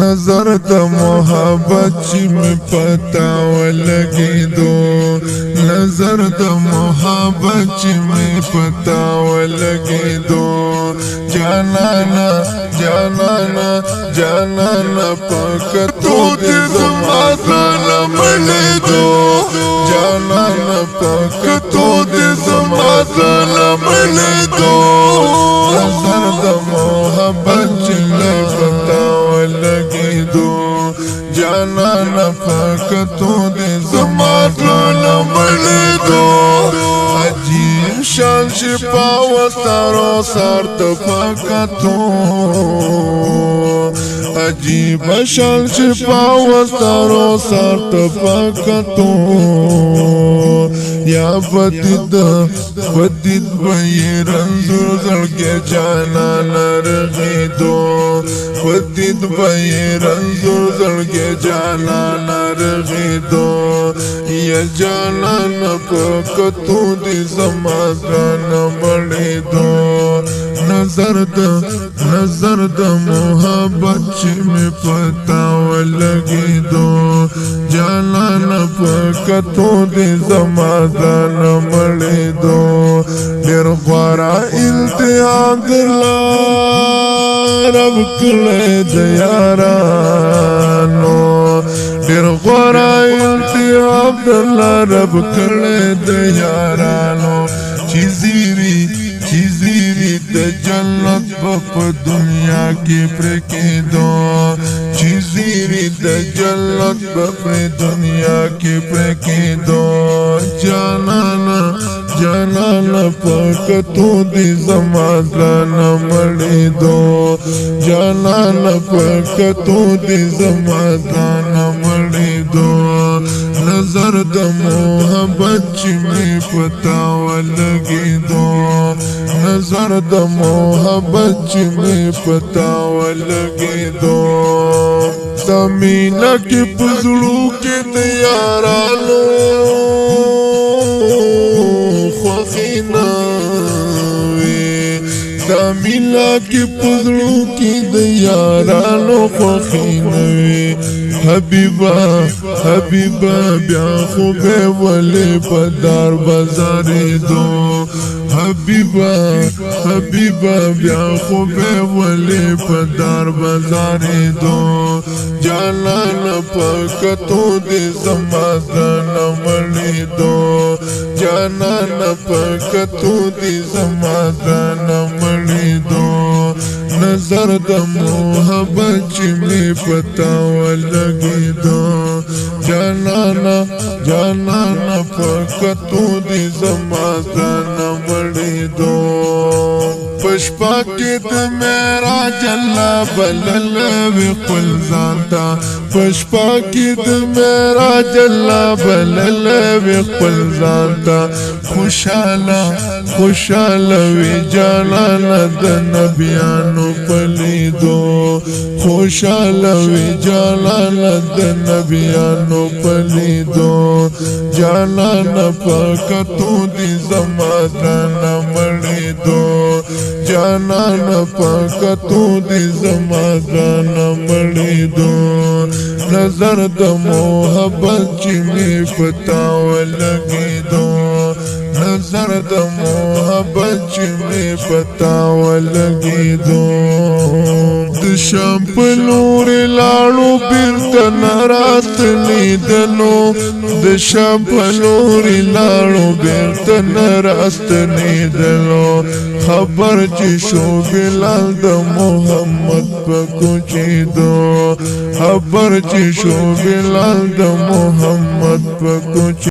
نظر د محبت چې می پتا ولګېدو نظر د محبت چې می پتا ولګېدو جانانا جانانا جانانا پکتو دې زما ځان مړېدو جانانا پکتو دې زما ځان مړېدو نظر د محبت چې می پتا ولګېدو جانانا پکتو دې زما ځان مړېدو عجیب شان شپا وستارو سر تفکتو عجیب شان شپا وستارو سر تفکتو یا بدید بئی رنزو زلگے جانا نرغیدو بدید بئی رنزو زلگے جانا نرغیدو یا جانا نپکتو دی زمازان مړېدو نظر د محبت چې می پتا ولګېدو جانان پکتو دې زما ځان مړېدو ډېر غوره التهاب درله رب کړی د یارانو ډېر غوره التهاب درله رب کړی د یارانو چې زیری د جنت په دنیا کې پرکېدو چې زیری د جنت په دنیا کې پرکېدو جانانا پکتو دې زما ځان مړېدو جانانا پکتو دې زما ځان مړېدو نظر د محبت چې می پتا ولګېدو نظر د محبت چې می پتا ولګېدو زمینه کې پزړو کې د یارانو خوښي نه وي زمینه کې پزړو کې د یارانو خوښي نه وي حبیبا بیا خو به ولې په دار بازارېدو حبیبا بیا خو به ولې په دار بازارېدو جانانا پکتو دې زما ځان مړېدو جانانا پکتو دې زما ځان مړېدو نظر د محبت چې می پتا ولګېدو جانانا پکتو دې زما ځان مړېدو پشپا کې د معراج الله بلل وی خپل ځان ته پشپا کې د معراج الله بلل وی خپل ځان ته خوشاله وی جانانا د نبیانو پلیدو خوشاله وی جانانا د نبیانو پلیدو جانانا پکتو دې زما ځان مړېدو جانانا پکتو دې زما ځان مړېدو نظر د محبت چې می پتا ولګېدو نظر د محبت چې می پتا ولګېدو د شام په لورې لاړو بیرته نه راستنېدلو د شام په لورې لاړو بیرته نه راستنېدلو خبر چې شو بلال د محمد په کوچېدو خبر چې شو بلال د محمد په کوچېدو